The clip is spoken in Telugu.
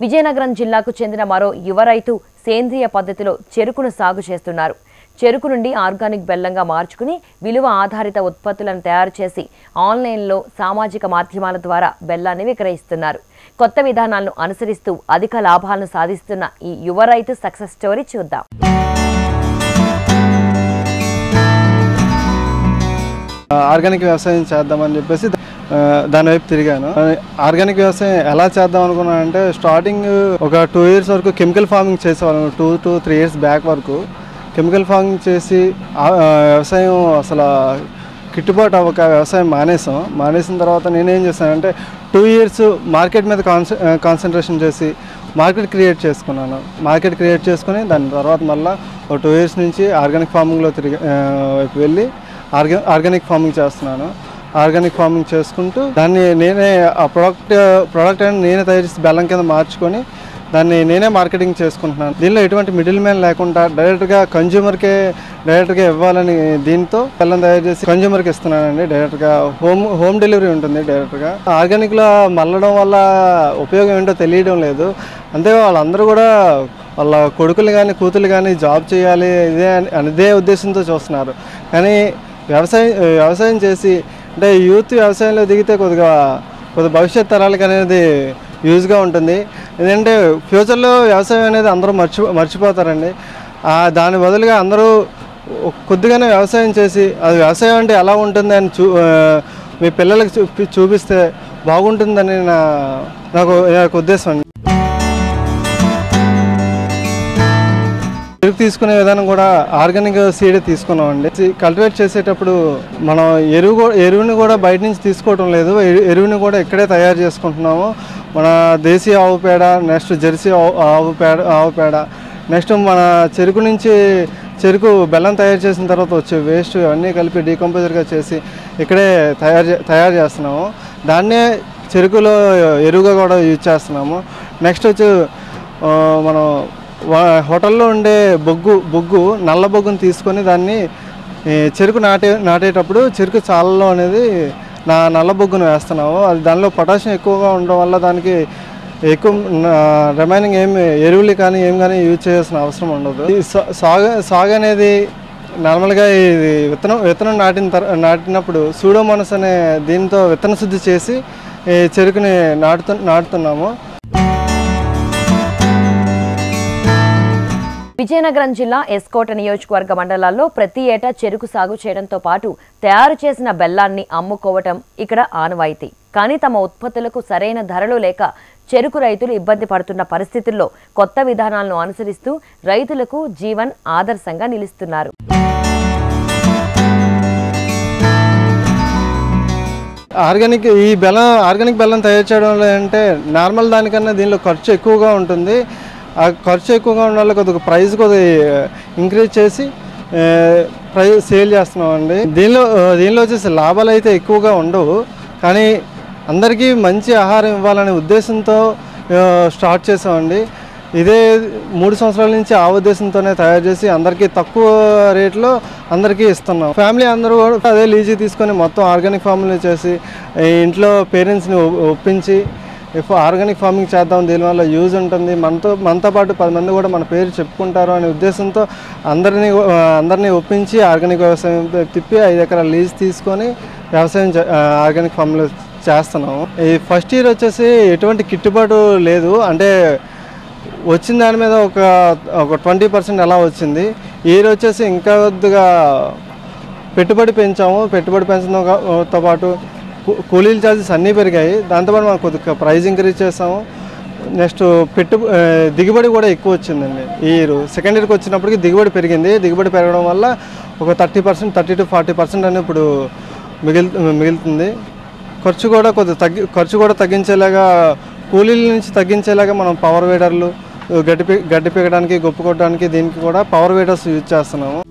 విజయనగరం జిల్లాకు చెందిన మరో యువ రైతు సేంద్రియ పద్ధతిలో చెరుకును సాగు చేస్తున్నారు. చెరుకు నుండి ఆర్గానిక్ బెల్లంగా మార్చుకుని విలువ ఆధారిత ఉత్పత్తులను తయారు చేసి ఆన్లైన్లో సామాజిక మాధ్యమాల ద్వారా బెల్లాన్ని విక్రయిస్తున్నారు. కొత్త విధానాలను అనుసరిస్తూ అధిక లాభాలను సాధిస్తున్న ఈ యువ రైతు సక్సెస్ స్టోరీ చూద్దాం. ఆర్గానిక్ వ్యవసాయం చేద్దామని చెప్పేసి దాని వైపు తిరిగాను. ఆర్గానిక్ వ్యవసాయం ఎలా చేద్దాం అనుకున్నానంటే స్టార్టింగ్ ఒక 2 years వరకు కెమికల్ ఫార్మింగ్ చేసేవాళ్ళం. 2 to 3 years బ్యాక్ వరకు కెమికల్ ఫార్మింగ్ చేసి వ్యవసాయం అసలు గిట్టుబాటు అవ్వక వ్యవసాయం మానేసిన తర్వాత నేనేం చేశానంటే 2 years మార్కెట్ మీద కాన్సన్ట్రేషన్ చేసి మార్కెట్ క్రియేట్ చేసుకుని దాని తర్వాత మళ్ళీ ఒక 2 years నుంచి ఆర్గానిక్ ఫార్మింగ్లో వెళ్ళి ఆర్గానిక్ ఫార్మింగ్ చేస్తున్నాను. ఆర్గానిక్ ఫార్మింగ్ చేసుకుంటూ దాన్ని నేనే ఆ ప్రోడక్ట్ అని నేనే తయారు చేసి బెల్లం కింద మార్చుకొని దాన్ని నేనే మార్కెటింగ్ చేసుకుంటున్నాను. దీనిలో ఎటువంటి మిడిల్ మ్యాన్ లేకుండా డైరెక్ట్గా డైరెక్ట్గా ఇవ్వాలని దీంతో బెల్లం తయారు చేసి కన్జ్యూమర్కి ఇస్తున్నానండి. డైరెక్ట్గా హోమ్ డెలివరీ ఉంటుంది. డైరెక్ట్గా ఆర్గానిక్లో మళ్ళడం వల్ల ఉపయోగం ఏంటో తెలియడం లేదు. అంతే వాళ్ళందరూ కూడా వాళ్ళ కొడుకులు కానీ కూతురు కానీ జాబ్ చేయాలి ఇదే ఉద్దేశంతో చూస్తున్నారు. కానీ వ్యవసాయం చేసి అంటే యూత్ వ్యవసాయంలో దిగితే కొద్దిగా భవిష్యత్ తరాలకు అనేది యూజ్గా ఉంటుంది. ఎందుకంటే ఫ్యూచర్లో వ్యవసాయం అనేది అందరూ మర్చిపోతారండి. దాని బదులుగా అందరూ కొద్దిగానే వ్యవసాయం చేసి అది వ్యవసాయం అంటే ఎలా ఉంటుంది అని మీ పిల్లలకు చూపిస్తే బాగుంటుందని నాకు ఉద్దేశం అండి. చెరుకు తీసుకునే విధానం కూడా ఆర్గానిక్ సీడే తీసుకున్నామండి. కల్టివేట్ చేసేటప్పుడు మనం ఎరువుని కూడా బయట నుంచి తీసుకోవటం లేదు. ఎరువుని కూడా ఇక్కడే తయారు చేసుకుంటున్నాము. మన దేశీయ ఆవు పేడ, నెక్స్ట్ జెర్సీ ఆవు పేడ, నెక్స్ట్ మన చెరుకు నుంచి బెల్లం తయారు చేసిన తర్వాత వచ్చే వేస్ట్ అన్నీ కలిపి డీకంపోజర్గా చేసి ఇక్కడే తయారు చేస్తున్నాము. దాన్నే చెరుకులో ఎరువుగా కూడా యూజ్ చేస్తున్నాము. నెక్స్ట్ వచ్చి మనం హోటల్లో ఉండే బొగ్గు నల్ల బొగ్గుని తీసుకొని దాన్ని చెరుకు నాటేటప్పుడు చెరుకు చాలలో అనేది నల్ల బొగ్గును వేస్తున్నాము. అది దానిలో పొటాషియం ఎక్కువగా ఉండడం వల్ల దానికి ఎక్కువ రిమైనింగ్ ఎరువులు కానీ యూజ్ చేయాల్సిన అవసరం ఉండదు. ఈ సాగు అనేది నార్మల్గా ఇది విత్తనం నాటినప్పుడు సూడోమోనాస్ అనే దీంతో విత్తన శుద్ధి చేసి చెరుకుని నాటుతున్నాము. విజయనగరం జిల్లా ఎస్కోట నియోజకవర్గ మండలాల్లో ప్రతి ఏటా చెరుకు సాగు చేయడంతో పాటు తయారు చేసిన బెల్లాన్ని అమ్ముకోవటం ఇక్కడ ఆనవాయితీ. కానీ తమ ఉత్పత్తులకు సరైన ధరలు లేక చెరుకు రైతులు ఇబ్బంది పడుతున్న పరిస్థితుల్లో కొత్త విధానాలను అనుసరిస్తూ రైతులకు జీవన్ ఆదర్శంగా నిలుస్తున్నారు. ఆర్గానిక్ బెల్లం తయారు చేయడంలో అంటే నార్మల్ దానికన్నా దీనిలో ఖర్చు ఎక్కువగా ఉంటుంది. ఆ ఖర్చు ఎక్కువగా ఉండాలి, కొద్దిగా ప్రైస్ ఇంక్రీజ్ చేసి సేల్ చేస్తున్నామండి. దీనిలో వచ్చేసి లాభాలు అయితే ఎక్కువగా ఉండవు. కానీ అందరికీ మంచి ఆహారం ఇవ్వాలనే ఉద్దేశంతో స్టార్ట్ చేసామండి. ఇదే 3 సంవత్సరాల నుంచి ఆ ఉద్దేశంతోనే తయారు చేసి అందరికీ తక్కువ రేట్లో అందరికీ ఇస్తున్నాం. ఫ్యామిలీ అందరూ కూడా అదే లీజీ తీసుకొని మొత్తం ఆర్గానిక్ ఫార్మింగ్ చేసి ఇంట్లో పేరెంట్స్ని ఒప్పించి ఆర్గానిక్ ఫార్మింగ్ చేద్దాం, దీనివల్ల యూజ్ ఉంటుంది, మనతో పాటు 10 మంది కూడా మన పేరు చెప్పుకుంటారు అనే ఉద్దేశంతో అందరినీ ఒప్పించి ఆర్గానిక్ వ్యవసాయం తిప్పి 5 ఎకరాల లీజ్ తీసుకొని వ్యవసాయం ఆర్గానిక్ ఫార్మ్లో చేస్తున్నాము. ఈ ఫస్ట్ ఇయర్ వచ్చేసి ఎటువంటి గిట్టుబాటు లేదు. అంటే వచ్చిన దాని మీద ఒక 20% అలా వచ్చింది. ఈ ఇయర్ వచ్చేసి ఇంకా కొద్దిగా పెట్టుబడి పెంచడంతో పాటు కూలీల ఛార్జెస్ అన్నీ పెరిగాయి. దాంతోపాటు మనం కొద్దిగా ప్రైస్ ఇంక్రీజ్ చేసాము. నెక్స్ట్ దిగుబడి కూడా ఎక్కువ వచ్చిందండి. ఈ ఇయర్ సెకండ్ ఇయర్కి వచ్చినప్పటికీ దిగుబడి పెరిగింది. దిగుబడి పెరగడం వల్ల ఒక 30% to 40% అని ఇప్పుడు మిగులుతుంది. ఖర్చు కూడా తగ్గించేలాగా, కూలీల నుంచి తగ్గించేలాగా మనం పవర్ వేడర్లు గడ్డి పీకడానికి, గొప్పు కొట్టడానికి దీనికి కూడా పవర్ వేడర్స్ యూజ్ చేస్తున్నాము.